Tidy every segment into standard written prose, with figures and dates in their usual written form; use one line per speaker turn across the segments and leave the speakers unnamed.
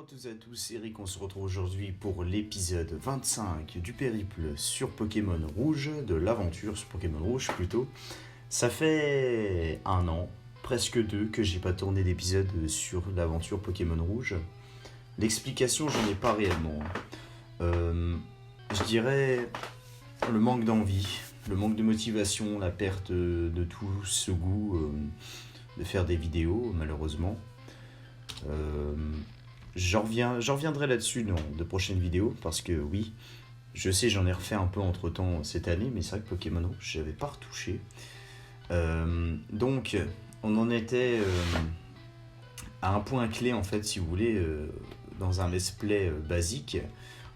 toutes et à tous, Eric, on se retrouve aujourd'hui pour l'épisode 25 du périple sur Pokémon Rouge, de l'aventure sur Pokémon Rouge plutôt. Ça fait un an, presque deux, que j'ai pas tourné d'épisode sur l'aventure Pokémon Rouge. L'explication, j'en ai pas réellement. Je dirais le manque d'envie, le manque de motivation, la perte de tout ce goût de faire des vidéos, malheureusement. J'en reviendrai là-dessus dans de prochaines vidéos, parce que oui, je sais, j'en ai refait un peu entre temps cette année, mais c'est vrai que Pokémon Rouge, j'avais pas retouché. Donc, on en était à un point clé, en fait, si vous voulez, dans un let's play basique,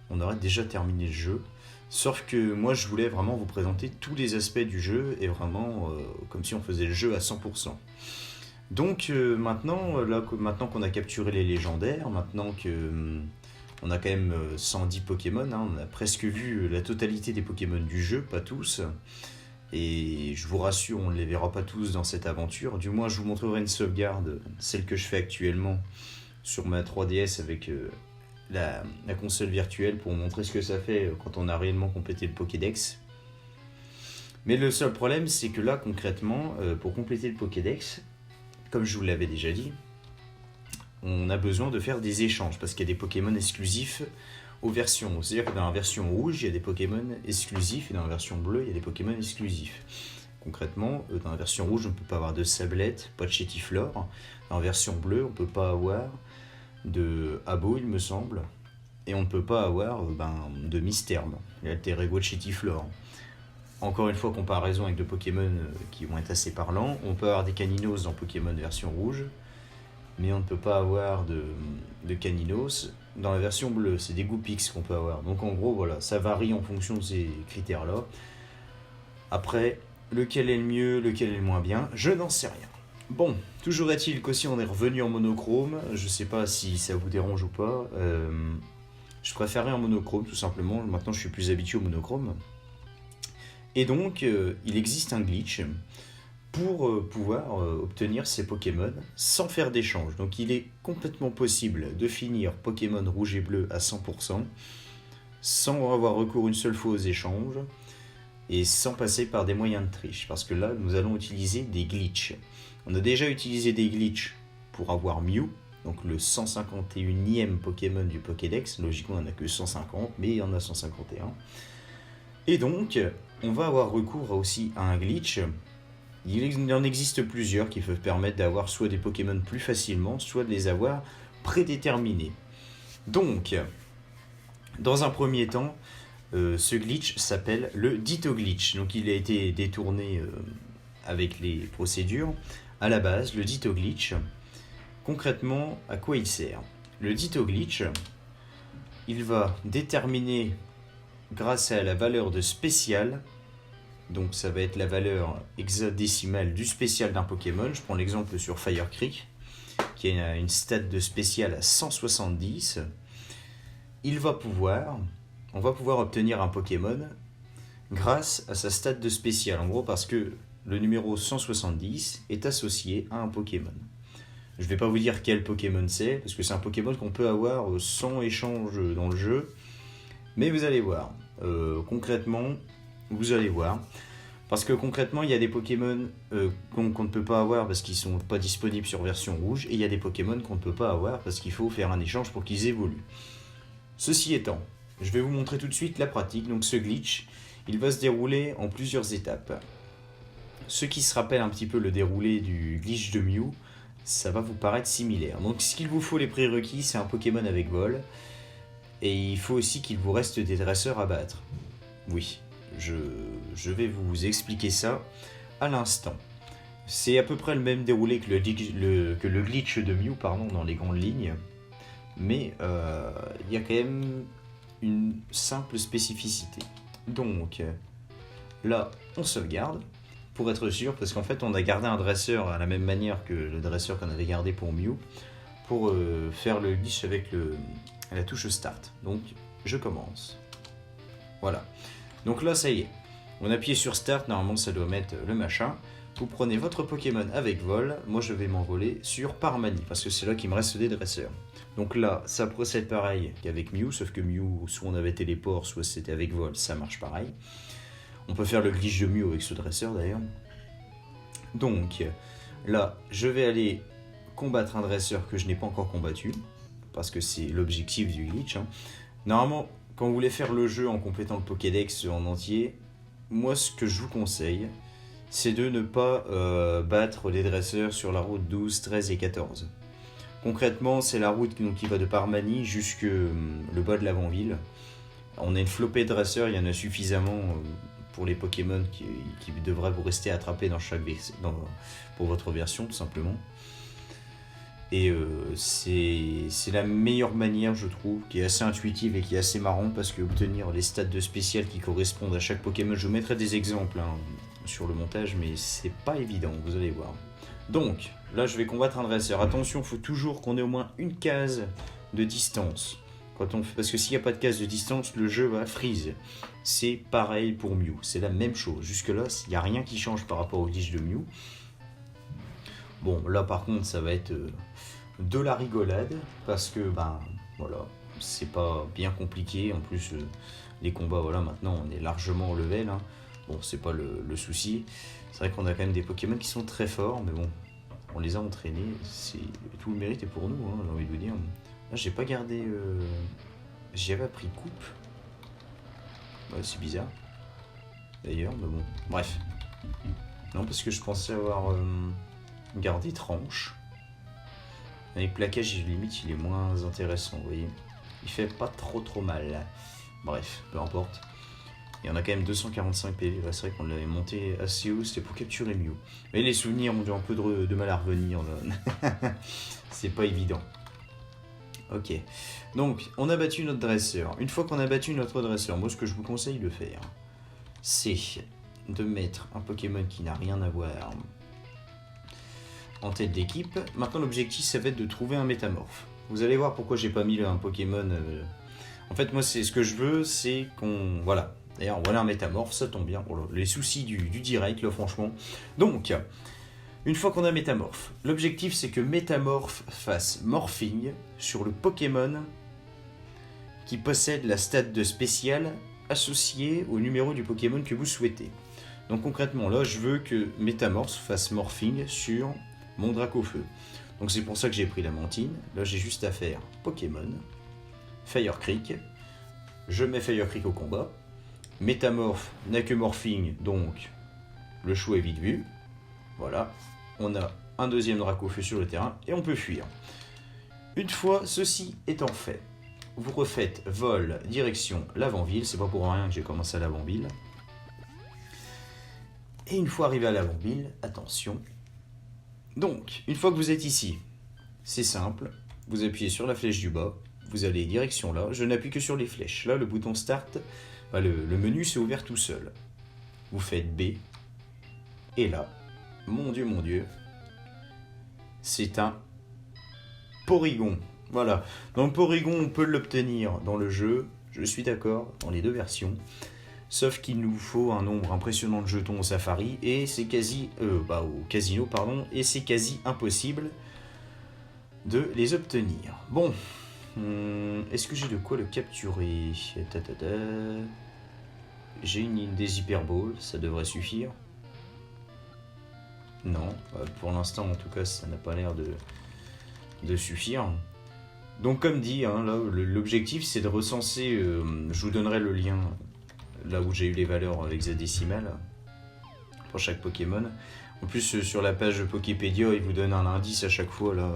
on aurait déjà terminé le jeu. Sauf que moi, je voulais vraiment vous présenter tous les aspects du jeu, et vraiment comme si on faisait le jeu à 100%. Donc maintenant qu'on a capturé les légendaires, maintenant qu'on a quand même 110 Pokémon, hein, on a presque vu la totalité des Pokémon du jeu, pas tous. Et je vous rassure, on ne les verra pas tous dans cette aventure. Du moins, je vous montrerai une sauvegarde, celle que je fais actuellement sur ma 3DS avec la console virtuelle pour vous montrer ce que ça fait quand on a réellement complété le Pokédex. Mais le seul problème, c'est que là, concrètement, pour compléter le Pokédex, comme je vous l'avais déjà dit, on a besoin de faire des échanges parce qu'il y a des Pokémon exclusifs aux versions. C'est-à-dire que dans la version rouge, il y a des Pokémon exclusifs et dans la version bleue, il y a des Pokémon exclusifs. Concrètement, dans la version rouge, on ne peut pas avoir de Sablette, pas de Chétiflore. Dans la version bleue, on ne peut pas avoir de Abo, il me semble. Et on ne peut pas avoir de Misterme, l'alter ego de Chétiflore. Encore une fois, comparaison avec deux Pokémon qui vont être assez parlants. On peut avoir des Caninos dans Pokémon version rouge, mais on ne peut pas avoir de Caninos dans la version bleue. C'est des Goupix qu'on peut avoir. Donc en gros, voilà, ça varie en fonction de ces critères-là. Après, lequel est le mieux, lequel est le moins bien, je n'en sais rien. Bon, toujours est-il qu'aussi on est revenu en monochrome. Je ne sais pas si ça vous dérange ou pas. Je préférais en monochrome, tout simplement. Maintenant, je suis plus habitué au monochrome. Et donc, il existe un glitch pour pouvoir obtenir ces Pokémon sans faire d'échange. Donc, il est complètement possible de finir Pokémon rouge et bleu à 100% sans avoir recours une seule fois aux échanges et sans passer par des moyens de triche. Parce que là, nous allons utiliser des glitches. On a déjà utilisé des glitches pour avoir Mew, donc le 151e Pokémon du Pokédex. Logiquement, il n'y en a que 150, mais il y en a 151. Et donc, on va avoir recours aussi à un glitch. Il en existe plusieurs qui peuvent permettre d'avoir soit des Pokémon plus facilement, soit de les avoir prédéterminés. Donc, dans un premier temps, ce glitch s'appelle le Ditto Glitch. Donc, il a été détourné avec les procédures. À la base, le Ditto Glitch, concrètement, à quoi il sert ? Le Ditto Glitch, il va déterminer grâce à la valeur de spécial, donc ça va être la valeur hexadécimale du spécial d'un Pokémon. Je prends l'exemple sur Fire Creek, qui a une stat de spécial à 170. On va pouvoir obtenir un Pokémon grâce à sa stat de spécial. En gros, parce que le numéro 170 est associé à un Pokémon. Je ne vais pas vous dire quel Pokémon c'est, parce que c'est un Pokémon qu'on peut avoir sans échange dans le jeu. Mais vous allez voir, concrètement, vous allez voir. Parce que concrètement, il y a des Pokémon qu'on ne peut pas avoir parce qu'ils ne sont pas disponibles sur version rouge. Et il y a des Pokémon qu'on ne peut pas avoir parce qu'il faut faire un échange pour qu'ils évoluent. Ceci étant, je vais vous montrer tout de suite la pratique. Donc ce glitch, il va se dérouler en plusieurs étapes. Ceux qui se rappellent un petit peu le déroulé du glitch de Mew, ça va vous paraître similaire. Donc ce qu'il vous faut, les prérequis, c'est un Pokémon avec vol. Et il faut aussi qu'il vous reste des dresseurs à battre. Oui, je vais vous expliquer ça à l'instant. C'est à peu près le même déroulé que le glitch de Mew, dans les grandes lignes. Mais il y a quand même une simple spécificité. Donc, là, on sauvegarde, pour être sûr, parce qu'en fait, on a gardé un dresseur à la même manière que le dresseur qu'on avait gardé pour Mew, pour faire le glitch avec la touche Start. Donc, je commence. Voilà. Donc là, ça y est. On appuie sur Start. Normalement, ça doit mettre le machin. Vous prenez votre Pokémon avec vol. Moi, je vais m'envoler sur Paramanie, parce que c'est là qu'il me reste des dresseurs. Donc là, ça procède pareil qu'avec Mew, sauf que Mew, soit on avait téléport, soit c'était avec vol, ça marche pareil. On peut faire le glitch de Mew avec ce dresseur d'ailleurs. Donc là, je vais aller combattre un dresseur que je n'ai pas encore combattu, parce que c'est l'objectif du glitch. Normalement, quand vous voulez faire le jeu en complétant le Pokédex en entier, moi ce que je vous conseille, c'est de ne pas battre les dresseurs sur la route 12, 13 et 14. Concrètement, c'est la route qui va de Parmanie jusque le bas de l'avant-ville. On a une flopée de dresseurs, il y en a suffisamment pour les Pokémon qui devraient vous rester attrapés pour votre version, tout simplement. Et c'est la meilleure manière, je trouve, qui est assez intuitive et qui est assez marrante, parce que obtenir les stats de spécial qui correspondent à chaque Pokémon, je vous mettrai des exemples sur le montage, mais c'est pas évident, vous allez voir. Donc, là je vais combattre un dresseur. Attention, il faut toujours qu'on ait au moins une case de distance. Parce que s'il n'y a pas de case de distance, le jeu va freeze. C'est pareil pour Mew, c'est la même chose. Jusque là, il n'y a rien qui change par rapport au glitch de Mew. Bon, là par contre, ça va être de la rigolade, parce que, voilà, c'est pas bien compliqué. En plus, les combats, voilà, maintenant, on est largement au level. Bon, c'est pas le souci. C'est vrai qu'on a quand même des Pokémon qui sont très forts, mais bon, on les a entraînés. Tout le mérite est pour nous, j'ai envie de vous dire. Là, j'ai pas gardé... J'y avais appris coupe. Ouais, c'est bizarre. D'ailleurs, mais bon, bref. Non, parce que je pensais avoir gardé tranche. Avec plaquage, limite, il est moins intéressant, vous voyez. Il fait pas trop mal. Bref, peu importe. Et on a quand même 245 PV, c'est vrai qu'on l'avait monté assez haut, c'était pour capturer Mew. Mais les souvenirs ont eu un peu de mal à revenir, c'est pas évident. Ok, donc on a battu notre dresseur. Une fois qu'on a battu notre dresseur, moi ce que je vous conseille de faire, c'est de mettre un Pokémon qui n'a rien à voir en tête d'équipe. Maintenant l'objectif, ça va être de trouver un métamorphe. Vous allez voir pourquoi j'ai pas mis un Pokémon... En fait, moi, c'est ce que je veux, c'est qu'on... Voilà. D'ailleurs, voilà un métamorphe, ça tombe bien. Les soucis du direct, là, franchement. Donc, une fois qu'on a métamorphe, l'objectif, c'est que métamorphe fasse morphing sur le Pokémon qui possède la stat de spécial associée au numéro du Pokémon que vous souhaitez. Donc, concrètement, là, je veux que métamorphe fasse morphing sur mon Dracofeu. Donc, c'est pour ça que j'ai pris la mantine. Là, j'ai juste à faire Pokémon, Fire Creek. Je mets Fire Creek au combat. Métamorphe n'a que morphing, donc le choix est vite vu. Voilà, on a un deuxième Dracofeu sur le terrain et on peut fuir. Une fois ceci étant fait, vous refaites vol direction l'avant-ville. C'est pas pour rien que j'ai commencé à l'avant-ville. Et une fois arrivé à l'avant-ville, attention. Donc, une fois que vous êtes ici, c'est simple. Vous appuyez sur la flèche du bas. Vous allez direction là. Je n'appuie que sur les flèches. Là, le bouton Start... Le menu s'est ouvert tout seul. Vous faites B. Et là, mon Dieu, c'est un Porygon. Voilà. Donc Porygon, on peut l'obtenir dans le jeu. Je suis d'accord, dans les deux versions. Sauf qu'il nous faut un nombre impressionnant de jetons au Safari. Et c'est au casino, pardon. Et c'est quasi impossible de les obtenir. Bon. Est-ce que j'ai de quoi le capturer? J'ai une des hyperballs, ça devrait suffire. Non, pour l'instant en tout cas ça n'a pas l'air de suffire. Donc comme dit, là, l'objectif c'est de recenser, je vous donnerai le lien là où j'ai eu les valeurs avec hexadécimales pour chaque Pokémon. En plus sur la page Poképédia il vous donne un indice à chaque fois là.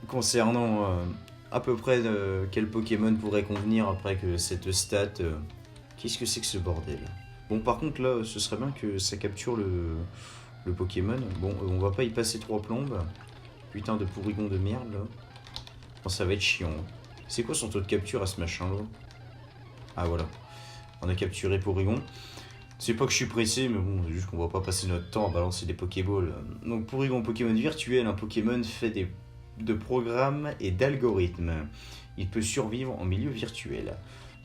Concernant à peu près quel Pokémon pourrait convenir après que cette stat... Qu'est-ce que c'est que ce bordel? Bon, par contre, là, ce serait bien que ça capture le Pokémon. Bon, on va pas y passer 3 plombes. Putain de Porygon de merde, là. Bon, ça va être chiant. C'est quoi son taux de capture à ce machin-là? Ah, voilà. On a capturé Porygon. C'est pas que je suis pressé, mais bon, c'est juste qu'on va pas passer notre temps à balancer des Pokéballs. Donc, Porygon, Pokémon virtuel, un Pokémon fait de programmes et d'algorithmes. Il peut survivre en milieu virtuel.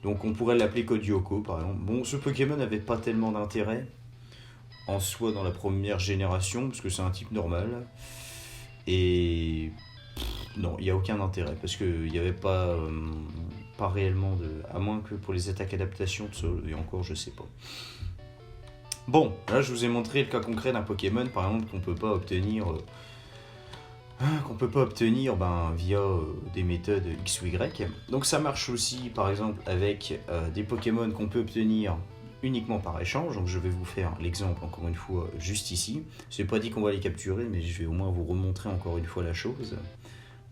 Donc on pourrait l'appeler Kodioko par exemple. Bon, ce Pokémon n'avait pas tellement d'intérêt en soi dans la première génération, parce que c'est un type normal. Et Non, il n'y a aucun intérêt, parce qu'il n'y avait pas réellement de... À moins que pour les attaques adaptation, et encore, je sais pas. Bon, là je vous ai montré le cas concret d'un Pokémon, par exemple, qu'on peut pas obtenir... via des méthodes X ou Y. Donc ça marche aussi par exemple avec des Pokémon qu'on peut obtenir uniquement par échange. Donc je vais vous faire l'exemple encore une fois juste ici. Je n'ai pas dit qu'on va les capturer, mais je vais au moins vous remontrer encore une fois la chose.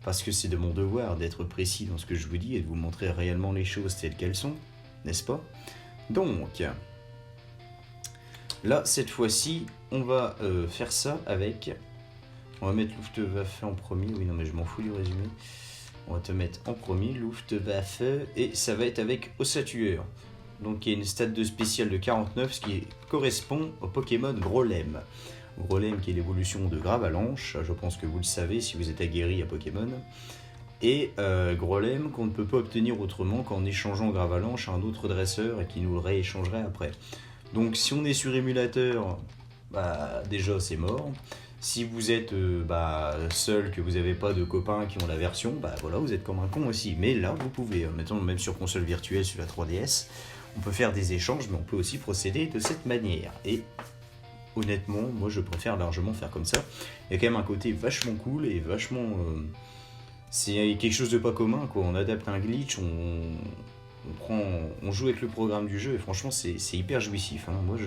Parce que c'est de mon devoir d'être précis dans ce que je vous dis et de vous montrer réellement les choses telles qu'elles sont, n'est-ce pas? Donc, là cette fois-ci, on va faire ça avec... On va mettre Luftwaffe en premier. Oui, non, mais je m'en fous du résumé. On va te mettre en premier, Luftwaffe. Et ça va être avec Ossatueur. Donc, il y a une stat de spécial de 49, ce qui correspond au Pokémon Grolem. Grolem qui est l'évolution de Gravalanche. Je pense que vous le savez si vous êtes aguerri à Pokémon. Et Grolem qu'on ne peut pas obtenir autrement qu'en échangeant Gravalanche à un autre dresseur et qui nous le rééchangerait après. Donc, si on est sur émulateur, bah, déjà c'est mort. Si vous êtes seul, que vous n'avez pas de copains qui ont la version, bah voilà, vous êtes comme un con aussi. Mais là, vous pouvez, mettons même sur console virtuelle, sur la 3DS, on peut faire des échanges, mais on peut aussi procéder de cette manière. Et honnêtement, moi je préfère largement faire comme ça. Il y a quand même un côté vachement cool et vachement... c'est quelque chose de pas commun, quoi. On adapte un glitch, on joue avec le programme du jeu, et franchement, c'est hyper jouissif. Hein. Moi,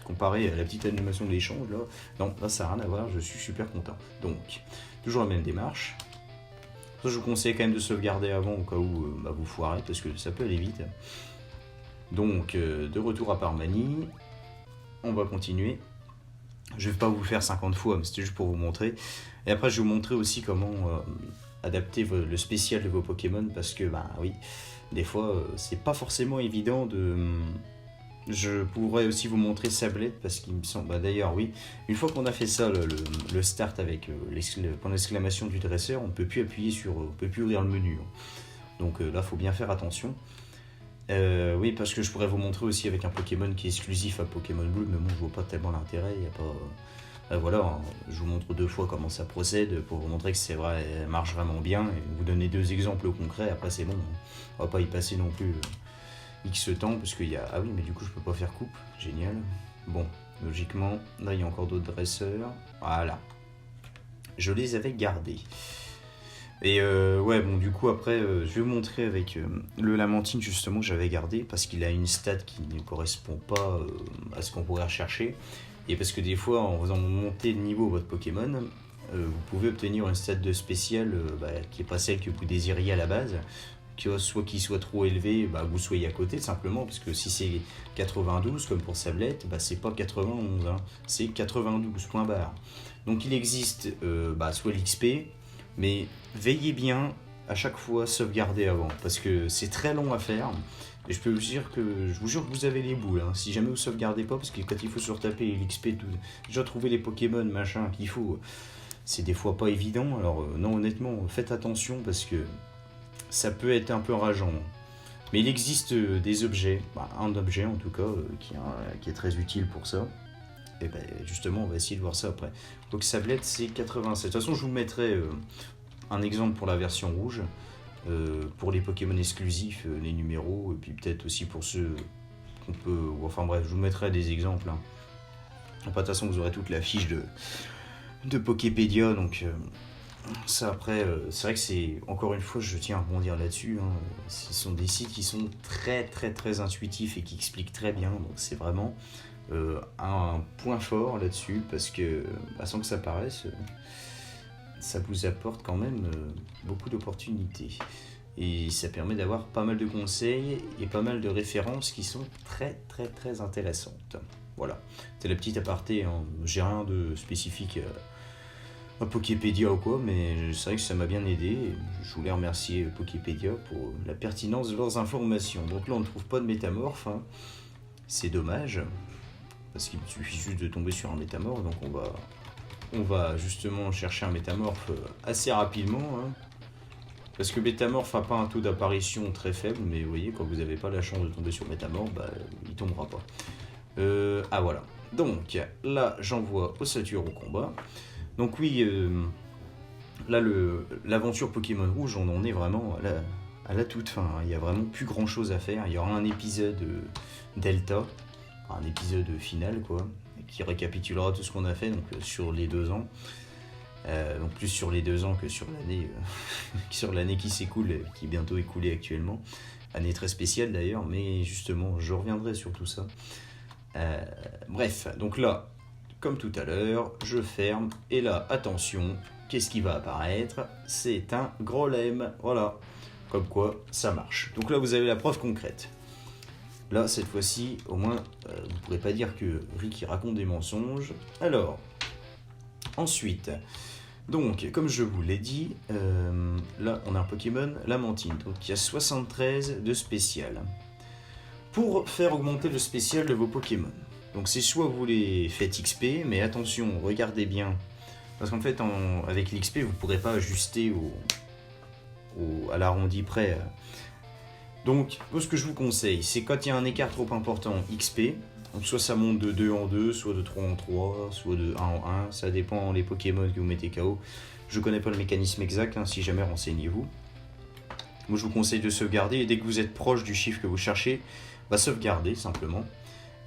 comparé à la petite animation de l'échange, là, non, là ça n'a rien à voir, je suis super content. Donc, toujours la même démarche. Ça, je vous conseille quand même de sauvegarder avant au cas où vous foirez, parce que ça peut aller vite. Donc, de retour à Parmanie, on va continuer. Je ne vais pas vous le faire 50 fois, mais c'était juste pour vous montrer. Et après, je vais vous montrer aussi comment adapter le spécial de vos Pokémon, parce que, oui, des fois, c'est pas forcément évident de... Je pourrais aussi vous montrer Sablette parce qu'il me semble... d'ailleurs, oui, une fois qu'on a fait ça, le start avec point d'exclamation du dresseur, on ne peut plus appuyer sur... on ne peut plus ouvrir le menu. Donc là, il faut bien faire attention. Oui, parce que je pourrais vous montrer aussi avec un Pokémon qui est exclusif à Pokémon Blue, mais bon, je vois pas tellement l'intérêt. Il y a pas... voilà, hein, je vous montre 2 fois comment ça procède pour vous montrer que c'est vrai, elle marche vraiment bien. Et vous donner 2 exemples concrets, après c'est bon. On va pas y passer non plus... X temps, parce qu'il y a... Ah oui, mais du coup, je peux pas faire coupe. Génial. Bon, logiquement, là, il y a encore d'autres dresseurs. Voilà. Je les avais gardés. Et ouais, bon, du coup, après, je vais vous montrer avec le Lamantine, justement, que j'avais gardé, parce qu'il a une stat qui ne correspond pas à ce qu'on pourrait rechercher. Et parce que des fois, en faisant monter de niveau votre Pokémon, vous pouvez obtenir une stat de spécial qui n'est pas celle que vous désiriez à la base. Soit qu'il soit trop élevé, vous soyez à côté simplement, parce que si c'est 92 comme pour Sablette, c'est pas 91, hein, c'est 92 point barre. Donc il existe soit l'XP, mais veillez bien à chaque fois sauvegarder avant, parce que c'est très long à faire. Et je vous jure que vous avez les boules, hein, si jamais vous sauvegardez pas, parce que quand il faut se retaper l'XP, déjà trouver les Pokémon machin qu'il faut, c'est des fois pas évident. Alors non, honnêtement, faites attention parce que ça peut être un peu rageant. Mais il existe des objets, un objet en tout cas, qui est très utile pour ça. Et justement, on va essayer de voir ça après. Donc Sablette, c'est 87. De toute façon, je vous mettrai un exemple pour la version rouge, pour les Pokémon exclusifs, les numéros, et puis peut-être aussi pour ceux qu'on peut... Enfin bref, je vous mettrai des exemples. Hein. De toute façon, vous aurez toute la fiche de Poképédia, donc... Ça après, c'est vrai que c'est, encore une fois, je tiens à rebondir là-dessus, hein, ce sont des sites qui sont très très très intuitifs et qui expliquent très bien, donc c'est vraiment un point fort là-dessus, parce que, sans que ça paraisse, ça vous apporte quand même beaucoup d'opportunités. Et ça permet d'avoir pas mal de conseils et pas mal de références qui sont très très très intéressantes. Voilà, c'est la petite aparté, hein. J'ai rien de spécifique à Poképédia ou quoi, mais c'est vrai que ça m'a bien aidé. Et je voulais remercier Poképédia pour la pertinence de leurs informations. Donc là, on ne trouve pas de métamorphe, hein. C'est dommage, parce qu'il suffit juste de tomber sur un métamorphe, donc on va justement chercher un métamorphe assez rapidement, hein. Parce que métamorphe n'a pas un taux d'apparition très faible, mais vous voyez, quand vous n'avez pas la chance de tomber sur métamorphe, il tombera pas. Voilà. Donc là, j'envoie Ossature au combat. Donc oui, là, l'aventure Pokémon Rouge, on en est vraiment à la toute fin. Il n'y a vraiment plus grand chose à faire. Il y aura un épisode Delta, un épisode final, quoi, qui récapitulera tout ce qu'on a fait donc, sur les 2 ans. Donc plus sur les 2 ans que sur l'année sur l'année qui s'écoule, qui est bientôt écoulée actuellement. Année très spéciale d'ailleurs, mais justement, je reviendrai sur tout ça. Bref, donc là, comme tout à l'heure, je ferme, et là, attention, qu'est-ce qui va apparaître? C'est un Grolem, voilà, comme quoi ça marche. Donc là, vous avez la preuve concrète. Là, cette fois-ci, au moins, vous ne pourrez pas dire que Rick raconte des mensonges. Alors, ensuite, donc, comme je vous l'ai dit, là, on a un Pokémon Lamentine, donc il y a 73 de spécial. Pour faire augmenter le spécial de vos Pokémon, donc c'est soit vous les faites XP, mais attention, regardez bien, parce qu'en fait, avec l'XP, vous ne pourrez pas ajuster à l'arrondi près. Donc, ce que je vous conseille, c'est quand il y a un écart trop important XP, donc soit ça monte de 2 en 2, soit de 3 en 3, soit de 1 en 1, ça dépend les Pokémon que vous mettez KO. Je connais pas le mécanisme exact, hein, si jamais renseignez-vous. Moi je vous conseille de sauvegarder, et dès que vous êtes proche du chiffre que vous cherchez, sauvegarder simplement.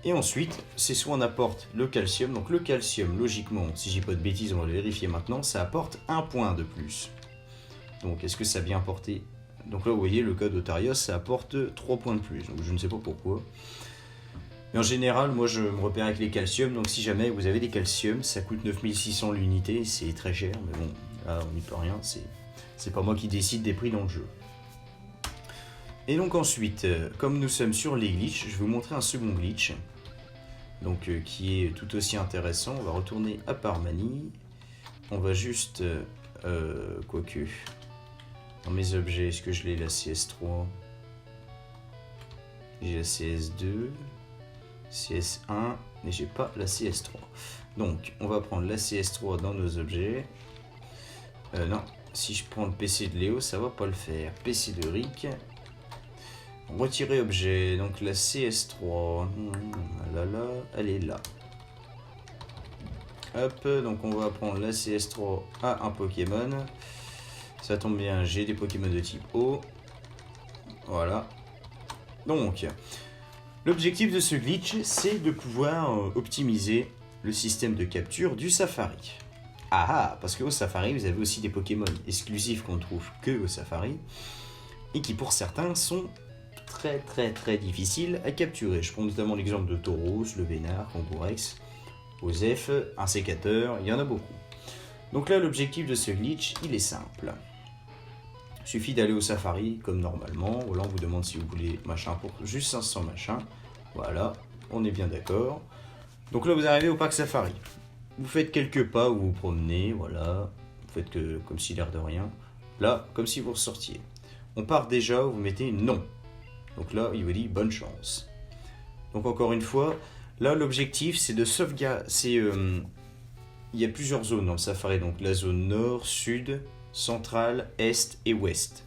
Et ensuite, c'est soit on apporte le calcium, donc le calcium, logiquement, si j'ai pas de bêtises, on va le vérifier maintenant, ça apporte 1 point de plus. Donc est-ce que ça vient apporter... Donc là vous voyez, le code Otarios, ça apporte 3 points de plus, donc je ne sais pas pourquoi. Mais en général, moi je me repère avec les calciums, donc si jamais vous avez des calciums, ça coûte 9600 l'unité, c'est très cher, mais bon, là on n'y peut rien, c'est pas moi qui décide des prix dans le jeu. Et donc ensuite, comme nous sommes sur les glitches, je vais vous montrer un second glitch, donc qui est tout aussi intéressant. On va retourner à Parmanie, on va juste, quoique, dans mes objets, est-ce que je l'ai la CS3? J'ai la CS2, CS1, mais j'ai pas la CS3. Donc, on va prendre la CS3 dans nos objets. Non, si je prends le PC de Léo, ça va pas le faire. PC de Rick. Retirer objet, donc la CS3. Là, elle est là. Hop, donc on va prendre la CS3 à un Pokémon. Ça tombe bien, j'ai des Pokémon de type eau. Voilà. Donc, l'objectif de ce glitch, c'est de pouvoir optimiser le système de capture du Safari. Parce qu'au Safari, vous avez aussi des Pokémon exclusifs qu'on ne trouve que au Safari, et qui pour certains sont très difficiles à capturer. Je prends notamment l'exemple de Tauros, le Vénard, Kangourex, Osef, un sécateur, il y en a beaucoup. Donc là, l'objectif de ce glitch, il est simple. Il suffit d'aller au Safari comme normalement. Là, on vous demande si vous voulez machin pour juste 500 machins. Voilà, on est bien d'accord. Donc là, vous arrivez au parc Safari. Vous faites quelques pas où vous vous promenez, voilà. Vous faites comme si l'air de rien. Là, comme si vous ressortiez. On part déjà, vous mettez non. Donc là, il vous dit bonne chance. Donc encore une fois, là, l'objectif, c'est de sauvegarder. Il y a plusieurs zones dans le Safari. Donc la zone nord, sud, centrale, est et ouest.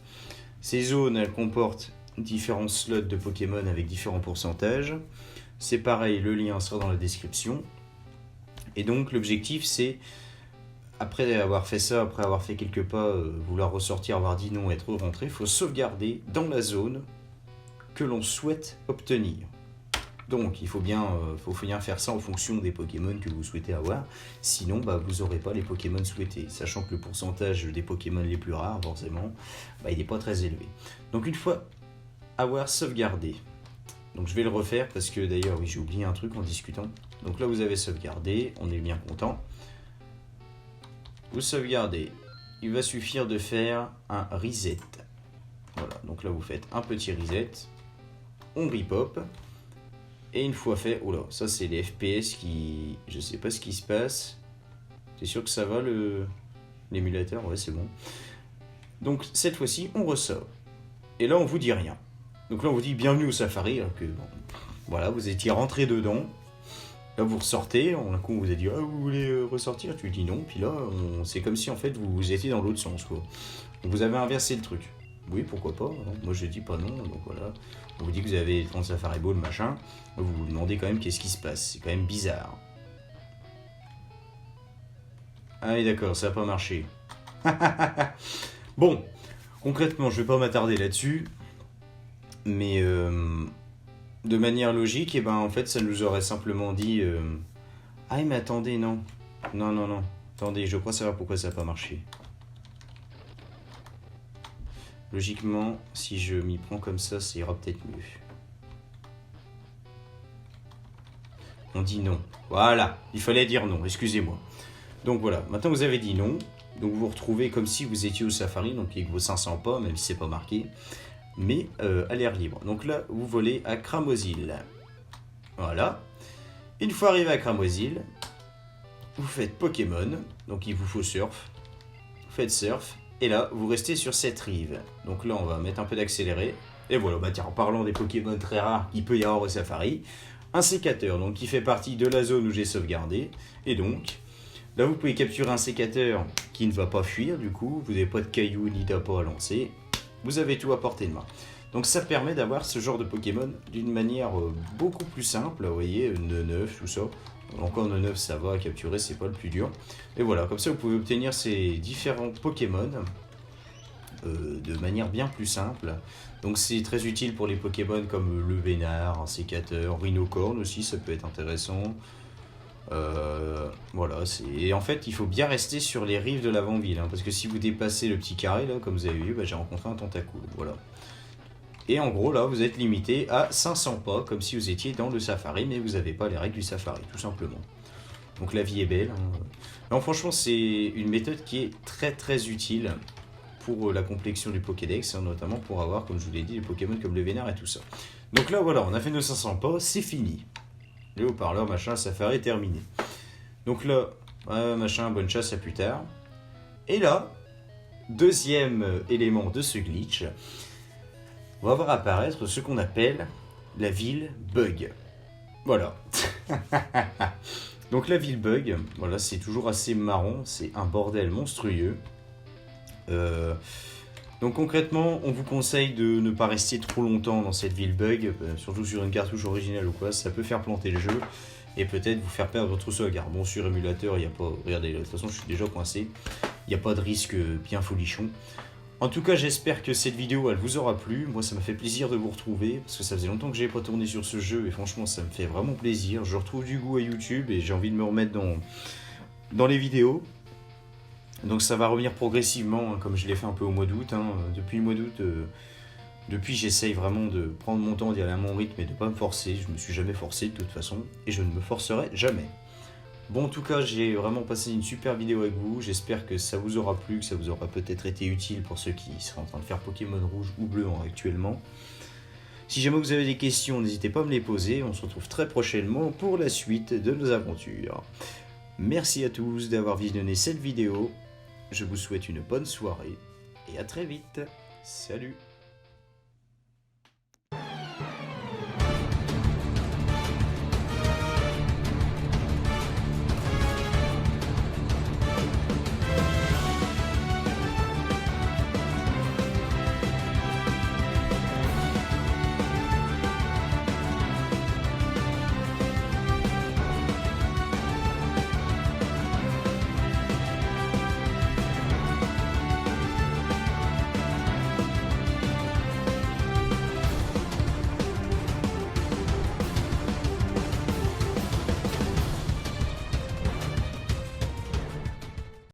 Ces zones, elles comportent différents slots de Pokémon avec différents pourcentages. C'est pareil, le lien sera dans la description. Et donc l'objectif, c'est, après avoir fait ça, après avoir fait quelques pas, vouloir ressortir, avoir dit non, être rentré, il faut sauvegarder dans la zone que l'on souhaite obtenir. Donc il faut bien faire ça en fonction des Pokémon que vous souhaitez avoir, sinon vous n'aurez pas les Pokémon souhaités, sachant que le pourcentage des Pokémon les plus rares, forcément, il n'est pas très élevé. Donc une fois avoir sauvegardé, donc je vais le refaire parce que d'ailleurs oui, j'ai oublié un truc en discutant. Donc là vous avez sauvegardé, on est bien content. Vous sauvegardez, il va suffire de faire un reset. Voilà, donc là vous faites un petit reset, on repop. Et une fois fait, oh là, ça c'est les FPS qui... Je sais pas ce qui se passe. C'est sûr que ça va l'émulateur, ouais c'est bon. Donc cette fois-ci, on ressort. Et là on vous dit rien. Donc là on vous dit bienvenue au Safari, alors que bon, voilà, vous étiez rentré dedans. Là vous ressortez, un coup on vous a dit vous voulez ressortir, tu dis non, puis là c'est comme si en fait vous étiez dans l'autre sens quoi. Donc vous avez inversé le truc. Oui, pourquoi pas, hein. Moi je dis pas non, donc voilà. On vous dit que vous avez 30 Safari Ball, machin. Vous vous demandez quand même qu'est-ce qui se passe. C'est quand même bizarre. Ah oui, d'accord, ça n'a pas marché. Bon, concrètement, je vais pas m'attarder là-dessus, mais de manière logique, et ben en fait, ça nous aurait simplement dit ah mais attendez, non. Non, non, non. Attendez, je crois savoir pourquoi ça n'a pas marché. Logiquement, si je m'y prends comme ça ira peut-être mieux. On dit non. Voilà, il fallait dire non, excusez-moi. Donc voilà, maintenant vous avez dit non. Donc vous vous retrouvez comme si vous étiez au safari, donc avec vos 500 pas, même si c'est pas marqué, mais à l'air libre. Donc là, vous volez à Cramoisil. Voilà. Une fois arrivé à Cramoisil, vous faites Pokémon, donc il vous faut surf. Vous faites surf, et là, vous restez sur cette rive. Donc là, on va mettre un peu d'accéléré. Et voilà, bah tiens, en parlant des Pokémon très rares qu'il peut y avoir au safari, un sécateur, donc qui fait partie de la zone où j'ai sauvegardé. Et donc, là, vous pouvez capturer un sécateur qui ne va pas fuir, du coup, vous n'avez pas de cailloux ni d'appât à lancer. Vous avez tout à portée de main. Donc ça permet d'avoir ce genre de Pokémon d'une manière beaucoup plus simple, vous voyez, Neuf, tout ça. Encore Neuf, ça va à capturer, c'est pas le plus dur. Et voilà, comme ça vous pouvez obtenir ces différents Pokémon de manière bien plus simple. Donc c'est très utile pour les Pokémon comme le Vénard, un sécateur, Rhinocorn aussi, ça peut être intéressant. Voilà, et en fait il faut bien rester sur les rives de l'avant-ville, parce que si vous dépassez le petit carré là, comme vous avez vu, j'ai rencontré un Tentacool, voilà. Et en gros là vous êtes limité à 500 pas, comme si vous étiez dans le safari, mais vous n'avez pas les règles du safari, tout simplement. Donc la vie est belle. Non, franchement c'est une méthode qui est très très utile pour la complétion du Pokédex, notamment pour avoir, comme je vous l'ai dit, des Pokémon comme le Vénard et tout ça. Donc là voilà, on a fait nos 500 pas, c'est fini. Les haut-parleurs, machin, safari est terminé. Donc là, machin, bonne chasse, à plus tard. Et là, deuxième élément de ce glitch, on va voir apparaître ce qu'on appelle la ville bug. Voilà. Donc la ville bug, voilà, c'est toujours assez marrant, c'est un bordel monstrueux. Donc concrètement, on vous conseille de ne pas rester trop longtemps dans cette ville bug, surtout sur une cartouche originale ou quoi, ça peut faire planter le jeu et peut-être vous faire perdre votre sauvegarde. Bon, sur émulateur, il n'y a pas... Regardez, de toute façon, je suis déjà coincé. Il n'y a pas de risque bien folichon. En tout cas, j'espère que cette vidéo, elle vous aura plu. Moi, ça m'a fait plaisir de vous retrouver, parce que ça faisait longtemps que je n'avais pas tourné sur ce jeu, et franchement, ça me fait vraiment plaisir. Je retrouve du goût à YouTube, et j'ai envie de me remettre dans les vidéos. Donc ça va revenir progressivement, comme je l'ai fait un peu au mois d'août. Depuis le mois d'août, depuis j'essaye vraiment de prendre mon temps, d'y aller à mon rythme et de ne pas me forcer. Je ne me suis jamais forcé de toute façon, et je ne me forcerai jamais. Bon, en tout cas, j'ai vraiment passé une super vidéo avec vous. J'espère que ça vous aura plu, que ça vous aura peut-être été utile pour ceux qui seraient en train de faire Pokémon rouge ou bleu actuellement. Si jamais vous avez des questions, n'hésitez pas à me les poser. On se retrouve très prochainement pour la suite de nos aventures. Merci à tous d'avoir visionné cette vidéo. Je vous souhaite une bonne soirée et à très vite. Salut!